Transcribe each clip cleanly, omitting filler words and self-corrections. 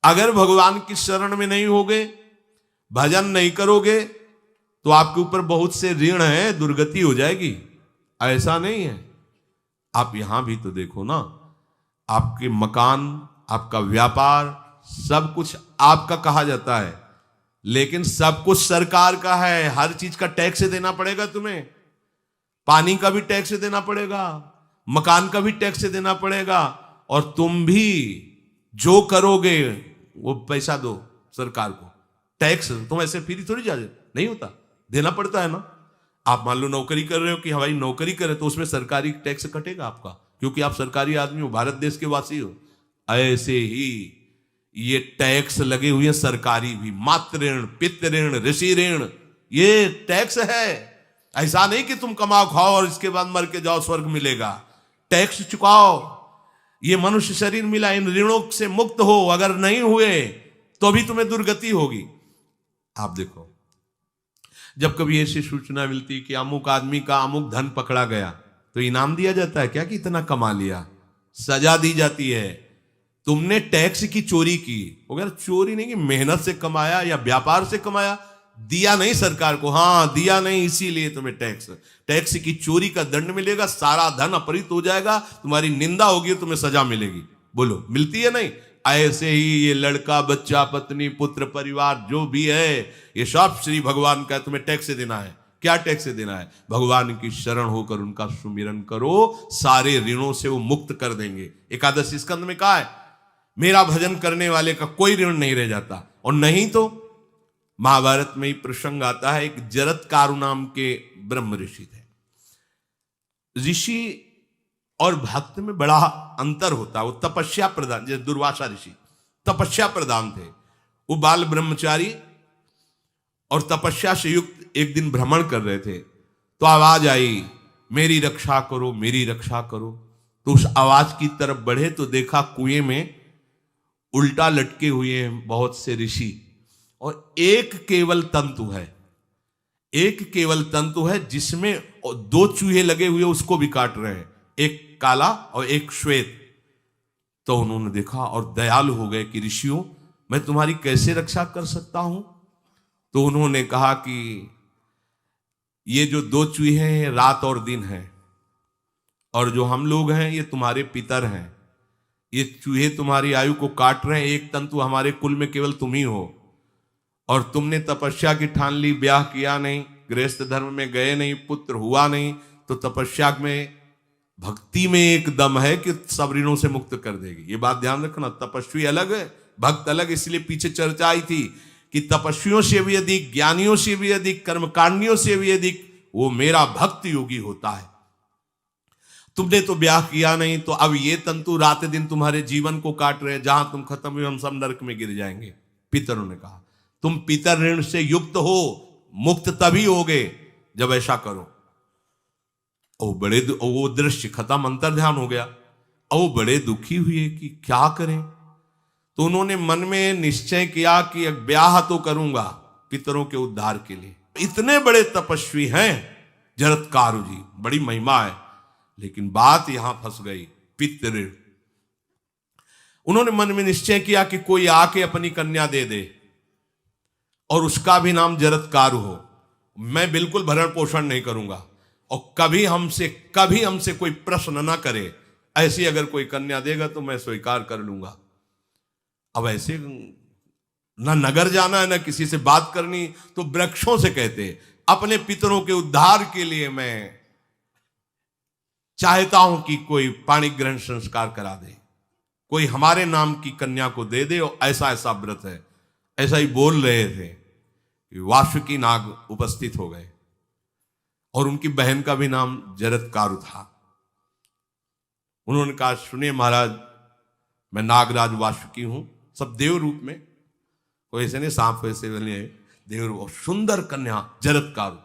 अगर भगवान की शरण में नहीं होगे, भजन नहीं करोगे, तो आपके ऊपर बहुत से ऋण है, दुर्गति हो जाएगी। ऐसा नहीं है। आप यहां भी तो देखो ना, आपके मकान, आपका व्यापार, सब कुछ आपका कहा जाता है, लेकिन सब कुछ सरकार का है। हर चीज का टैक्स देना पड़ेगा तुम्हें। पानी का भी टैक्स देना पड़ेगा, मकान का भी टैक्स देना पड़ेगा, और तुम भी जो करोगे वो पैसा दो सरकार को। टैक्स तुम ऐसे फ्री थोड़ी जा नहीं होता, देना पड़ता है ना। आप मान लो नौकरी कर रहे हो कि हमारी नौकरी करे, तो उसमें सरकारी टैक्स कटेगा आपका, क्योंकि आप सरकारी आदमी हो, भारत देश के वासी हो। ऐसे ही ये टैक्स लगे हुए हैं सरकारी भी, मातृ ऋण, पितृ ऋण, ऋषि ऋण, ये टैक्स है। ऐसा नहीं कि तुम कमाओ खाओ और इसके बाद मर के जाओ स्वर्ग मिलेगा। टैक्स चुकाओ। ये मनुष्य शरीर मिला, इन ऋणों से मुक्त हो। अगर नहीं हुए तो भी तुम्हें दुर्गति होगी। आप देखो, जब कभी ऐसी सूचना मिलती कि अमुक आदमी का अमुक धन पकड़ा गया, तो इनाम दिया जाता है क्या कि इतना कमा लिया? सजा दी जाती है। तुमने टैक्स की चोरी की, अगर चोरी नहीं की, मेहनत से कमाया या व्यापार से कमाया, दिया नहीं सरकार को, हाँ दिया नहीं, इसीलिए तुम्हें टैक्स की चोरी का दंड मिलेगा। सारा धन अपहृत हो जाएगा, तुम्हारी निंदा होगी, तुम्हें सजा मिलेगी। बोलो मिलती है नहीं? ऐसे ही ये लड़का, बच्चा, पत्नी, पुत्र, परिवार जो भी है, ये सब श्री भगवान का तुम्हें टैक्स देना है। क्या टैक्स देना है? भगवान की शरण होकर उनका सुमिरन करो, सारे ऋणों से वो मुक्त कर देंगे। एकादशी स्कंद में कहा है, मेरा भजन करने वाले का कोई ऋण नहीं रह जाता। और नहीं तो महाभारत में ही प्रसंग आता है, एक जरत्कारु नाम के ब्रह्म ऋषि थे। ऋषि और भक्त में बड़ा अंतर होता है। वो तपस्या प्रधान, जैसे दुर्वासा ऋषि तपस्या प्रधान थे, वो बाल ब्रह्मचारी और तपस्या से युक्त एक दिन भ्रमण कर रहे थे, तो आवाज आई, मेरी रक्षा करो, मेरी रक्षा करो। तो उस आवाज की तरफ बढ़े तो देखा कुएं में उल्टा लटके हुए हैं बहुत से ऋषि, और एक केवल तंतु है, एक केवल तंतु है जिसमें दो चूहे लगे हुए उसको भी काट रहे हैं, एक काला और एक श्वेत। तो उन्होंने देखा और दयालु हो गए कि ऋषियों, मैं तुम्हारी कैसे रक्षा कर सकता हूं? तो उन्होंने कहा कि ये जो दो चूहे हैं रात और दिन हैं, और जो हम लोग हैं ये तुम्हारे पितर हैं। ये चूहे तुम्हारी आयु को काट रहे हैं, एक तंतु हमारे कुल में केवल तुम ही हो, और तुमने तपस्या की ठान ली, ब्याह किया नहीं, गृहस्थ धर्म में गए नहीं, पुत्र हुआ नहीं, तो तपस्या में, भक्ति में एक दम है कि सब ऋणों से मुक्त कर देगी। ये बात ध्यान रखना, तपस्वी अलग है, भक्त अलग। इसलिए पीछे चर्चा आई थी कि तपस्वियों से भी अधिक, ज्ञानियों से भी अधिक, कर्मकांडियों से भी अधिक वो मेरा भक्त योगी होता है। तुमने तो ब्याह किया नहीं, तो अब ये तंतु रात दिन तुम्हारे जीवन को काट रहे हैं, जहां तुम खत्म हुए हम सब नरक में गिर जाएंगे। पितरों ने कहा, तुम पितर ऋण से युक्त हो, मुक्त तभी होगे जब ऐसा करो। वो दृश्य खत्म, अंतर ध्यान हो गया। वो बड़े दुखी हुए कि क्या करें। तो उन्होंने मन में निश्चय किया कि ब्याह तो करूंगा पितरों के उद्धार के लिए। इतने बड़े तपस्वी हैं जरत्कारु जी, बड़ी महिमा है, लेकिन बात यहां फंस गई, पितृ ऋण। उन्होंने मन में निश्चय किया कि कोई आके अपनी कन्या दे दे और उसका भी नाम जरत्कारु हो। मैं बिल्कुल भरण पोषण नहीं करूंगा, और कभी हमसे कोई प्रश्न ना करे। ऐसी अगर कोई कन्या देगा तो मैं स्वीकार कर लूंगा। अब ऐसे ना नगर जाना है, ना किसी से बात करनी, तो वृक्षों से कहते हैं, अपने पितरों के उद्धार के लिए मैं चाहता हूं कि कोई पाणी ग्रहण संस्कार करा दे, कोई हमारे नाम की कन्या को दे दे, और ऐसा ऐसा व्रत है। ऐसा ही बोल रहे थे कि वासुकी नाग उपस्थित हो गए, और उनकी बहन का भी नाम जरत्कारु था। उन्होंने कहा, सुनिए महाराज, मैं नागराज वासुकी हूं, सब देव रूप में, कोई ऐसे नहीं सांप वैसे बने, देव रूप, और सुंदर कन्या जरत्कारु।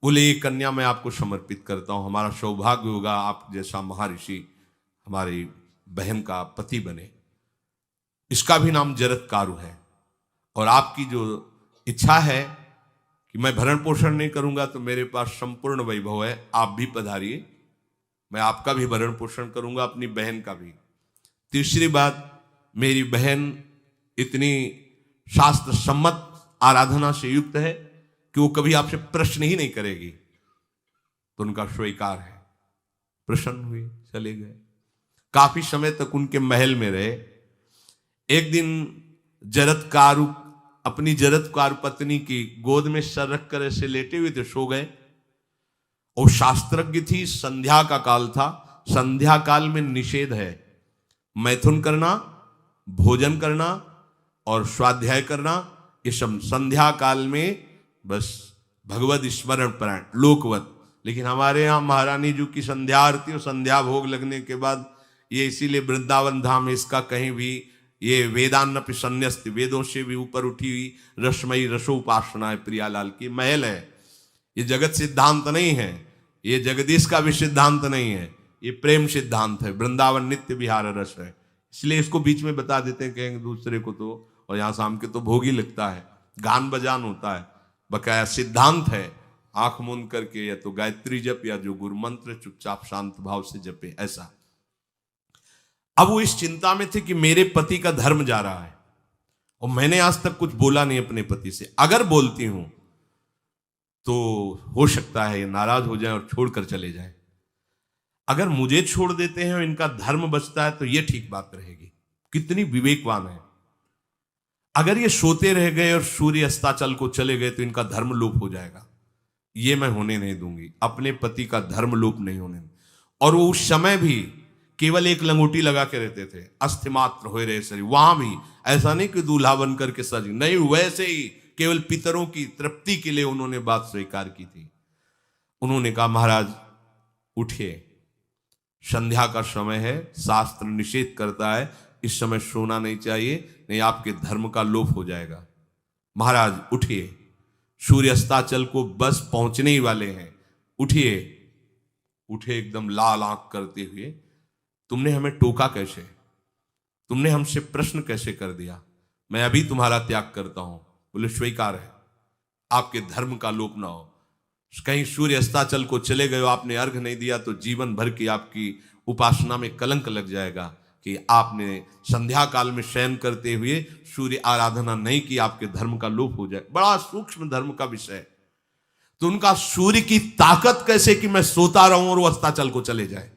बोले, ये कन्या मैं आपको समर्पित करता हूं, हमारा सौभाग्य होगा आप जैसा महर्षि हमारी बहन का पति बने। इसका भी नाम जरत्कारु है, और आपकी जो इच्छा है कि मैं भरण पोषण नहीं करूंगा, तो मेरे पास संपूर्ण वैभव है, आप भी पधारिए, मैं आपका भी भरण पोषण करूंगा, अपनी बहन का भी। तीसरी बात, मेरी बहन इतनी शास्त्र सम्मत आराधना से युक्त है कि वो कभी आपसे प्रश्न ही नहीं करेगी, तो उनका स्वीकार है। प्रसन्न हुए, चले गए। काफी समय तक उनके महल में रहे। एक दिन जरत्कारु अपनी जरत्कारु पत्नी की गोद में सर रख कर ऐसे लेटे हुए थे, सो गए। और शास्त्रज्ञ थी, संध्या का काल था। संध्या काल में निषेध है मैथुन करना, भोजन करना और स्वाध्याय करना। ये सब संध्या काल में बस भगवत स्मरण परायण लोकवत। लेकिन हमारे यहाँ महारानी जी की संध्या आरती और संध्या भोग लगने के बाद ये इसीलिए वृंदावन धाम इसका कहीं भी ये वेदान्न संन्यस्त, वेदों से भी ऊपर उठी हुई रसमयी रसोपासना है। प्रियालाल की महल है। ये जगत सिद्धांत नहीं है, ये जगदीश का भी सिद्धांत नहीं है, ये प्रेम सिद्धांत है। वृंदावन नित्य विहार रस है, इसलिए इसको बीच में बता देते हैं कहेंगे दूसरे को तो। और यहाँ शाम के तो भोग ही लगता है, गान बजान होता है, बकाया सिद्धांत है। आंख मूंद करके या तो गायत्री जप या जो गुरु मंत्र चुपचाप शांत भाव से जपे, ऐसा। अब वो इस चिंता में थे कि मेरे पति का धर्म जा रहा है और मैंने आज तक कुछ बोला नहीं अपने पति से। अगर बोलती हूं तो हो सकता है ये नाराज हो जाए और छोड़कर चले जाए। अगर मुझे छोड़ देते हैं और इनका धर्म बचता है तो ये ठीक बात रहेगी। कितनी विवेकवान है। अगर ये सोते रह गए और सूर्य अस्ताचल को चले गए तो इनका धर्म लोप हो जाएगा। ये मैं होने नहीं दूंगी, अपने पति का धर्म लोप नहीं होने दूंगी। और वो उस समय भी केवल एक लंगोटी लगा के रहते थे, अस्थिमात्र हो रहे शरीर। वहां भी ऐसा नहीं कि दूल्हा बन करके सज, नहीं, वैसे ही केवल पितरों की तृप्ति के लिए उन्होंने बात स्वीकार की थी। उन्होंने कहा महाराज उठिए, संध्या का समय है, शास्त्र निषेध करता है इस समय सोना नहीं चाहिए, नहीं आपके धर्म का लोप हो जाएगा। महाराज उठिए, सूर्य अस्ताचल को बस पहुंचने ही वाले हैं, उठिए। उठे एकदम लाल आंख करते हुए, तुमने हमें टोका कैसे, तुमने हमसे प्रश्न कैसे कर दिया, मैं अभी तुम्हारा त्याग करता हूं। बोले स्वीकार है, आपके धर्म का लोप ना हो। कहीं सूर्य अस्ताचल को चले गए, आपने अर्घ नहीं दिया तो जीवन भर की आपकी उपासना में कलंक लग जाएगा कि आपने संध्या काल में शयन करते हुए सूर्य आराधना नहीं की, आपके धर्म का लोप हो जाए। बड़ा सूक्ष्म धर्म का विषय। तो उनका सूर्य की ताकत कैसे कि मैं सोता रहूं और वो अस्ताचल को चले जाए,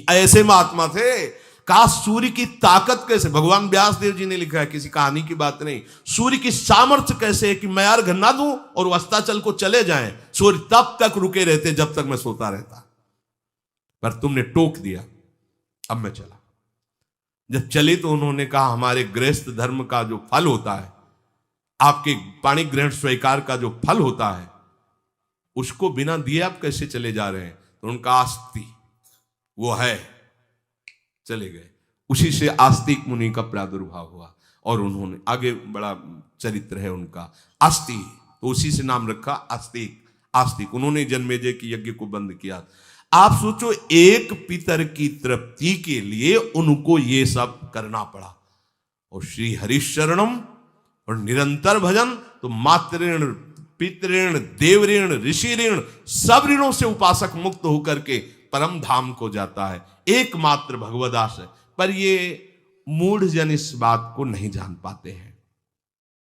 ऐसे महात्मा थे। का सूर्य की ताकत कैसे, भगवान व्यास देव जी ने लिखा है, किसी कहानी की बात नहीं। सूर्य की सामर्थ्य कैसे है कि मैं अर्घ ना दूं और वो अस्ताचल को चले जाएं, सूर्य तब तक रुके रहते जब तक मैं सोता रहता। पर तुमने टोक दिया, अब मैं चला। जब चले तो उन्होंने कहा हमारे गृहस्थ धर्म का जो फल होता है, आपके पाणी ग्रहण स्वीकार का जो फल होता है, उसको बिना दिए आप कैसे चले जा रहे हैं। तो उनका आस्ति वो है, चले गए। उसी से आस्तिक मुनि का प्रादुर्भाव हुआ और उन्होंने आगे बड़ा चरित्र है उनका, आस्ति, तो उसी से नाम रखा आस्तिक। आस्तिक उन्होंने जन्मेजय की यज्ञ को बंद किया। आप सोचो, एक पितर की तृप्ति के लिए उनको ये सब करना पड़ा। और श्री हरिशरणम और निरंतर भजन, तो मातृण पितृण देवऋण ऋषि ऋण सब ऋणों से उपासक मुक्त होकर के परम धाम को जाता है, एकमात्र भगवदास है। पर ये मूढ़ जन इस बात को नहीं जान पाते हैं।